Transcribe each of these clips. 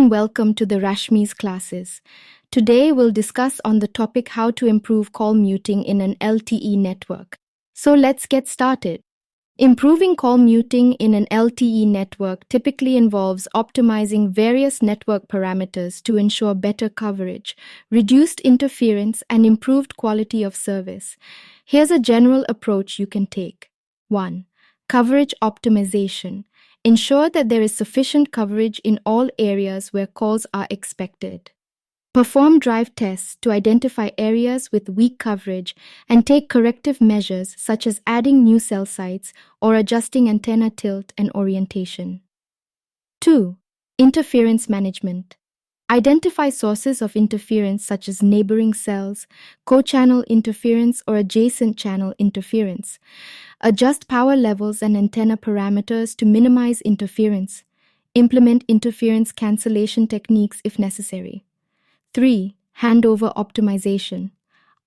and welcome to the Rashmi's classes. Today we'll discuss on the topic how to improve call muting in an LTE network. So let's get started. Improving call muting in an LTE network typically involves optimizing various network parameters to ensure better coverage, reduced interference, and improved quality of service. Here's a general approach you can take. 1. Coverage optimization. Ensure that there is sufficient coverage in all areas where calls are expected. Perform drive tests to identify areas with weak coverage and take corrective measures such as adding new cell sites or adjusting antenna tilt and orientation. 2. Interference management. Identify sources of interference such as neighboring cells, co-channel interference, or adjacent channel interference. Adjust power levels and antenna parameters to minimize interference. Implement interference cancellation techniques if necessary. 3. Handover optimization.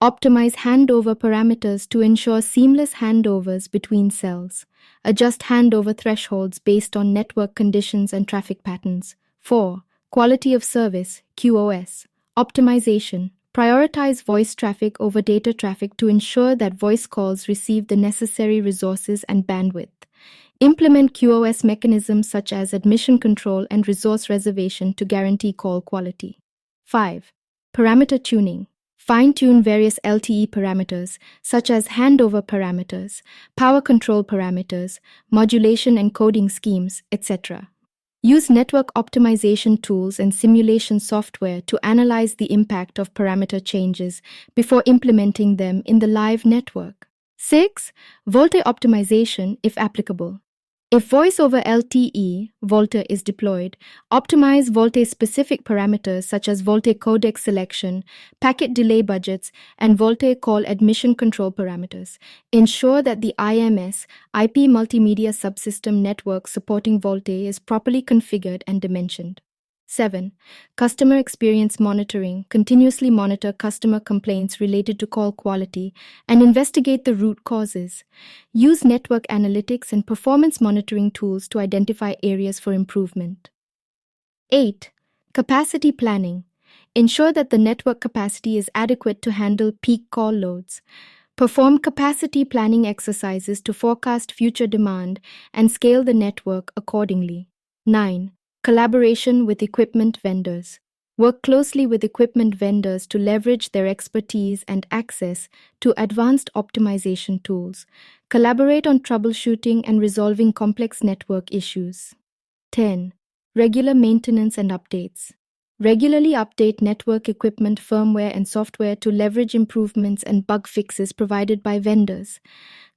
Optimize handover parameters to ensure seamless handovers between cells. Adjust handover thresholds based on network conditions and traffic patterns. 4. Quality of service, QoS. Optimization. Prioritize voice traffic over data traffic to ensure that voice calls receive the necessary resources and bandwidth. Implement QoS mechanisms such as admission control and resource reservation to guarantee call quality. 5. Parameter tuning. Fine-tune various LTE parameters such as handover parameters, power control parameters, modulation and coding schemes, etc. Use network optimization tools and simulation software to analyze the impact of parameter changes before implementing them in the live network. 6. VoLTE optimization if applicable. If voice over LTE, VoLTE is deployed, optimize VoLTE-specific parameters such as VoLTE codec selection, packet delay budgets, and VoLTE call admission control parameters. Ensure that the IMS, IP multimedia subsystem network supporting VoLTE is properly configured and dimensioned. 7. Customer experience monitoring. Continuously monitor customer complaints related to call quality and investigate the root causes. Use network analytics and performance monitoring tools to identify areas for improvement. 8. Capacity planning. Ensure that the network capacity is adequate to handle peak call loads. Perform capacity planning exercises to forecast future demand and scale the network accordingly. 9. Collaboration with equipment vendors. Work closely with equipment vendors to leverage their expertise and access to advanced optimization tools. Collaborate on troubleshooting and resolving complex network issues. 10. Regular maintenance and updates. Regularly update network equipment firmware and software to leverage improvements and bug fixes provided by vendors.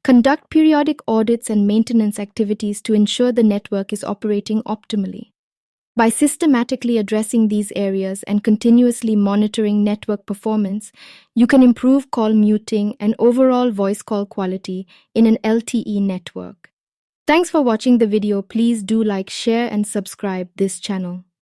Conduct periodic audits and maintenance activities to ensure the network is operating optimally. By systematically addressing these areas and continuously monitoring network performance, you can improve call muting and overall voice call quality in an LTE network. Thanks for watching the video. Please do like, share, and subscribe this channel.